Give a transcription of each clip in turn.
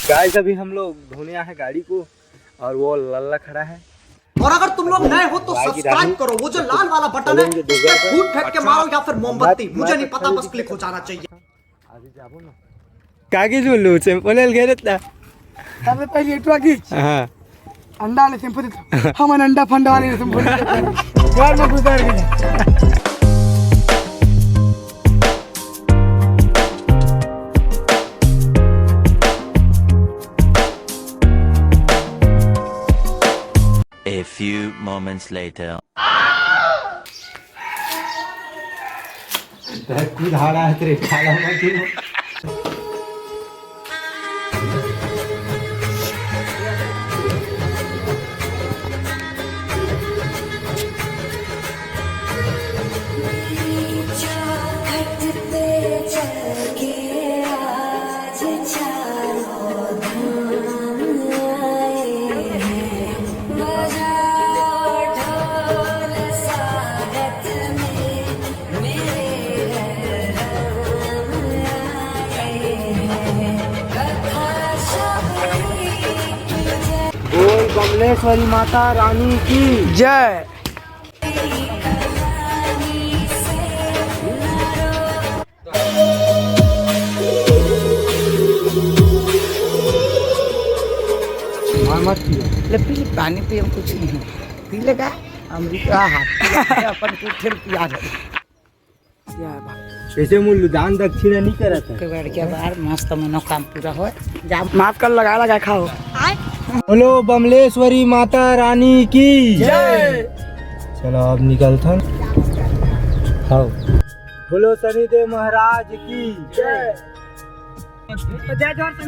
Guys अभी हम लोग धोने आए हैं गाड़ी को और वो लल्ला खड़ा है। और अगर तुम लोग नए हो तो सब्सक्राइब करो, वो जो लाल वाला बटन है उस पे फूट फेंक के मारो या फिर मोमबत्ती, मुझे नहीं पता, बस क्लिक हो जाना चाहिए। आगे जाबो ना कागज बोलू सिंपल घेरता तबे पहले एटवा खींच हां अंडा ले सिंपल हम अंडा फंडा वाले सिंपल घर में गुजर गए। A few moments later. खुद हाड़ा है तेरे खाला मत बोल कमलेश्वरी माता रानी की जय। मत ले पी पानी पिए कुछ नहीं पी लेगा अमृता हाथ अपन कुछ पिया दे ऐसे मुल्लू दान दक्षिणा नहीं करता के बैठ के बाहर मस्त मनो काम पूरा हो जा माफ कर लगा खाओ। बोलो बमलेश्वरी माता रानी की जय। चलो अब निकलता खाओ। बोलो शनिदेव महाराज की जय।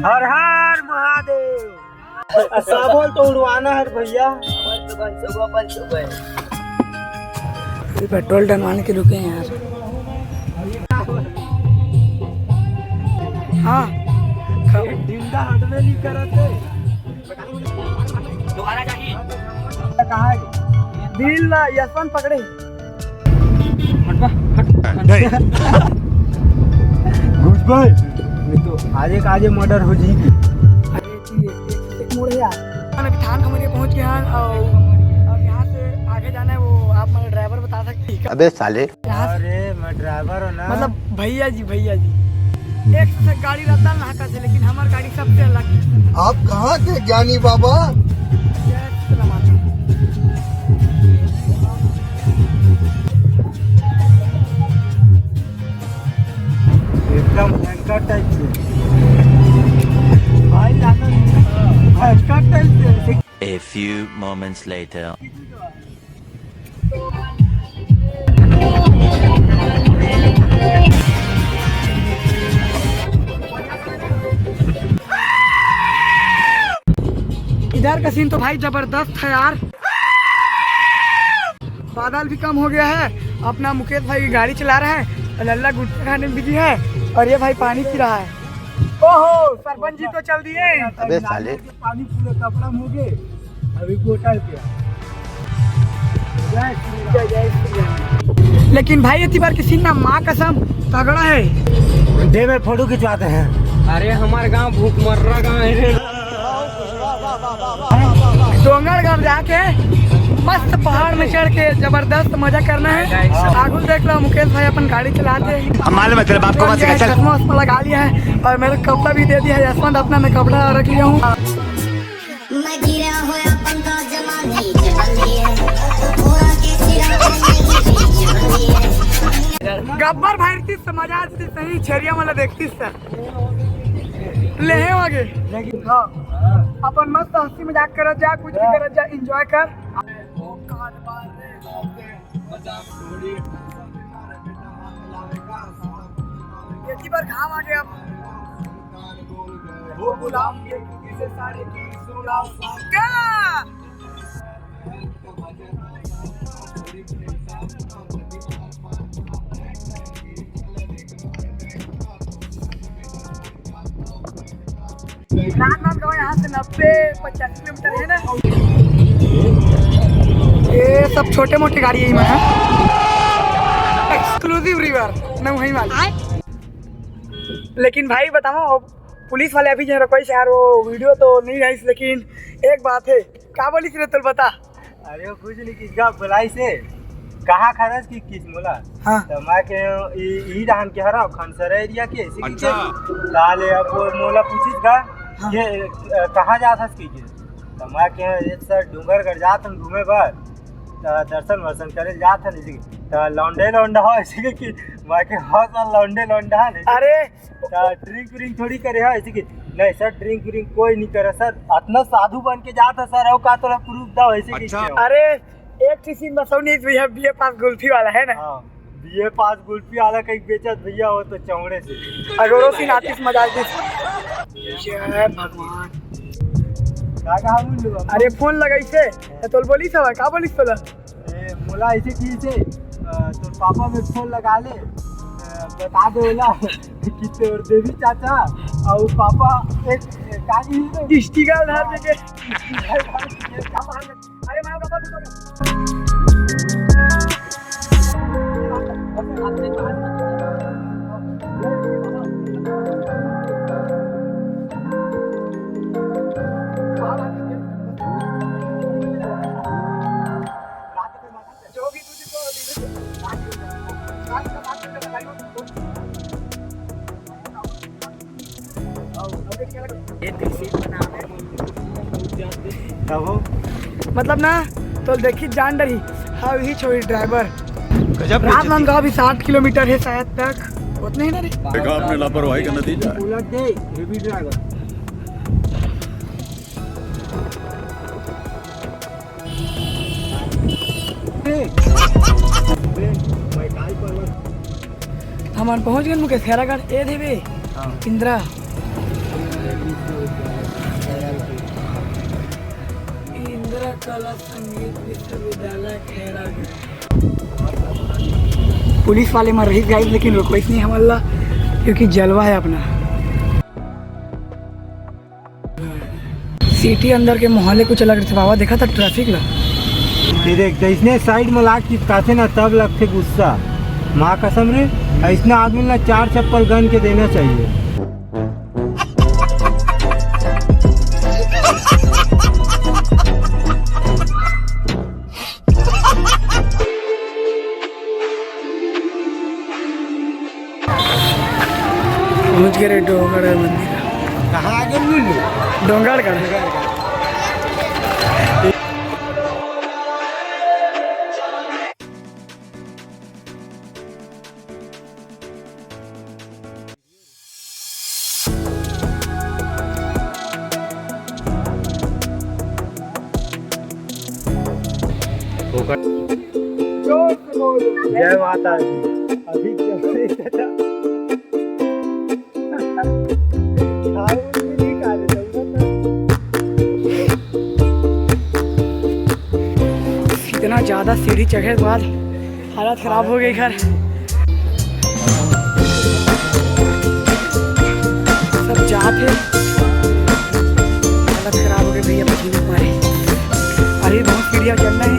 हर हर महादेव। साबोल तो उड़वाना है भैया। पेट्रोल डलवाने के रुके हैं यार। हाँ जिंदा हटवे नहीं करते दोबारा जाइए कहाँ है दिल यशवंत पकड़े घुस भाई तो आजे मर्डर हो जाएगी। एक मोड़ है यार थान खमरिया पहुँच गए हैं और यहाँ से आगे जाना है। वो आप मेरा ड्राइवर बता सकते हैं? अबे साले अरे मैं ड्राइवर हूँ ना, मतलब भैया जी एक से गाड़ी रहता है नाका से, लेकिन हमारी गाड़ी सबसे अलग है। आप कहाँ के ज्ञानी बाबा? एकदम भयंकर टाइप से भाई भयंकर टाइप से। A few moments later. इधर का सीन तो भाई जबरदस्त है यार। बादल भी कम हो गया है। अपना मुकेश भाई की गाड़ी चला रहा है, लल्ला गुटखा खाने में बिजी है और ये भाई पानी पी रहा है। ओहो सरपंच जी तो चल दिए। अबे साले पानी पूरे कपड़ा में हो गए अभी गोटा किया। लेकिन भाई इतनी बार किसी ना माँ कसम तगड़ा है। डे में फोटो खिंचवाते हैं। अरे हमारे गांव भूखमर्रा गांव है। डोंगरगढ़ जाके मस्त पहाड़ में चढ़ के जबरदस्त मजा करना है। आगू देख लो मुकेश भाई अपन गाड़ी चलाते हैं। मालूम है तेरे बाप को मत सिखा चल। चश्मा उस्मा लगा लिया है और मेरा कपड़ा भी दे दिया है। यशवंत अपना मैं कपड़ा रख लिया हूँ। गब्बर भाई तीस मजा आती सही छेरिया वाला देखती ले आगे अपन मस्त हंसी मजाक कर जा, कुछ भी कर जा, एंजॉय कर। इतनी बार घाम आ गया वो गुलाम से सारे की क्या राजनांदगांव यहाँ से 90-85 किलोमीटर है ना। ये सब छोटे मोटे गाड़ी यही में है। एक्सक्लूसिव रिवर मैं वहीं वाली। लेकिन भाई बताओ पुलिस वाले अभी जो है कोई यार वो वीडियो तो नहीं है, लेकिन एक बात है, क्या बोली थी तो बता। अरे वो कुछ नहीं किसका बुलाई से कहाँ खरस की किस मोला। हाँ। तो मैं के ई रहन के हरा खनसर एरिया के इसी के ताले अब वो मोला पूछिस का ये कहाँ जा थस की तो मैं के एक सर डूंगरगढ़ जात हम घूमे बार तो दर्शन वर्शन करे जात हन इसी तो लौंडे लौंडा हो इसी के मैं के बहुत सारा लौंडे लौंडा है। अरे तो ड्रिंक व्रिंक थोड़ी करे है इसी की नहीं सर, ड्रिंक व्रिंक कोई नहीं करे सर, इतना साधु बन के जाता सर और का तो प्रूफ दो ऐसे की। अरे एक चीज बसौनी भैया बीए पास गुल्फी वाला है ना। हाँ बीए पास गुल्फी वाला कहीं बेचत भैया हो तो चौड़े से अगरो सिंह आतिश मजाक जय भगवान। का कहा बोलू अरे फोन लगाई से तो बोली सब का बोली सोला ए मोला ऐसे की से तो पापा में फोन लगा ले बता दे बोला कि तोर देवी चाचा और पापा एक काजी डिस्ट्रिक्ट धार के अरे मां पापा मतलब ना तो देखी जान डरी हाँ ही छोड़ी ड्राइवर राजनांद गाँव भी 60 किलोमीटर है शायद तक उतने ही ना रे। आपने लापरवाही का नतीजा है। उलट दे हेवी ड्राइवर हमार पहुंच गए मुकेश खेरागढ़ ए देवे इंदिरा इंदिरा कला संगीत विश्वविद्यालय खेरागढ़। पुलिस वाले मर रही गाइड लेकिन रुको नहीं हमारा क्योंकि जलवा है अपना। सिटी अंदर के मोहल्ले कुछ अलग रहते बाबा देखा था ट्रैफिक ला देख जैसने साइड में लाग चिपकाते ना तब लगते गुस्सा। माँ कसम रे ऐसा आदमी ना 4 चप्पल गन के देना चाहिए। पहुंच गए डोंगरगढ़ मंदिर। कहाँ आगे बोलू डोंगरगढ़ जय माता दी। अभी इतना ज्यादा सीढ़ी चढ़े के बाद हालत खराब हो गई घर। सब जाते हालत खराब हो गई भैया पसीने मारे। अरे बहुत सीढ़ियाँ चढ़ना है।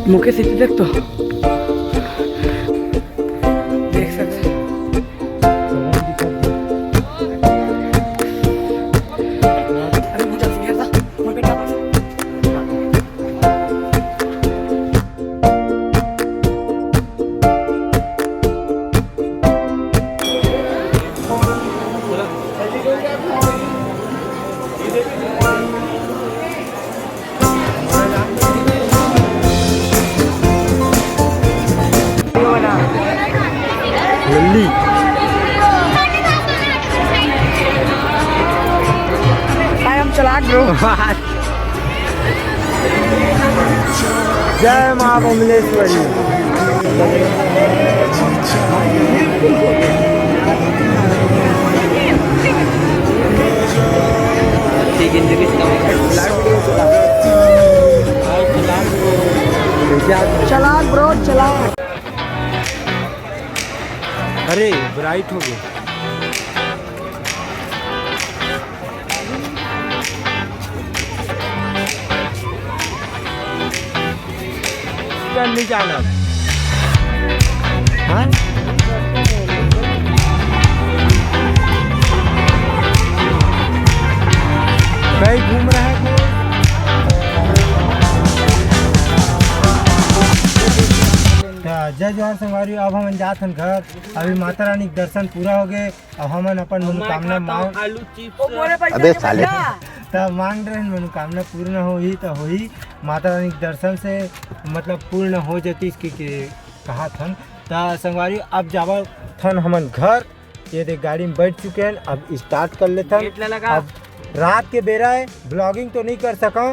मुकेश इतने देख तो देख सकते अरे मुझे सिंह था मैं बेटा बस लल्ली आई एम चलाक ब्रो। जय माँ बमलेश्वरी। चलाक ब्रो चलाक। अरे ब्राइट हो गया। चिकन नहीं जाना। हाँ कहीं घूम रहा है जय जोहार संगवारी। अब हम जात हन घर। अभी माता रानी के दर्शन पूरा हो गए। अब हमन अपन मनोकामना मांग अबे साले तब मांग रहे हैं, मनोकामना पूर्ण हो ही तो हो ही। माता रानी के दर्शन से मतलब पूर्ण हो जाती इसकी कहा थन। तो संगवारी अब जावा थन हमन घर। ये देख गाड़ी में बैठ चुके हैं, अब स्टार्ट कर लेते हैं। अब रात के बेरा है, ब्लॉगिंग तो नहीं कर सका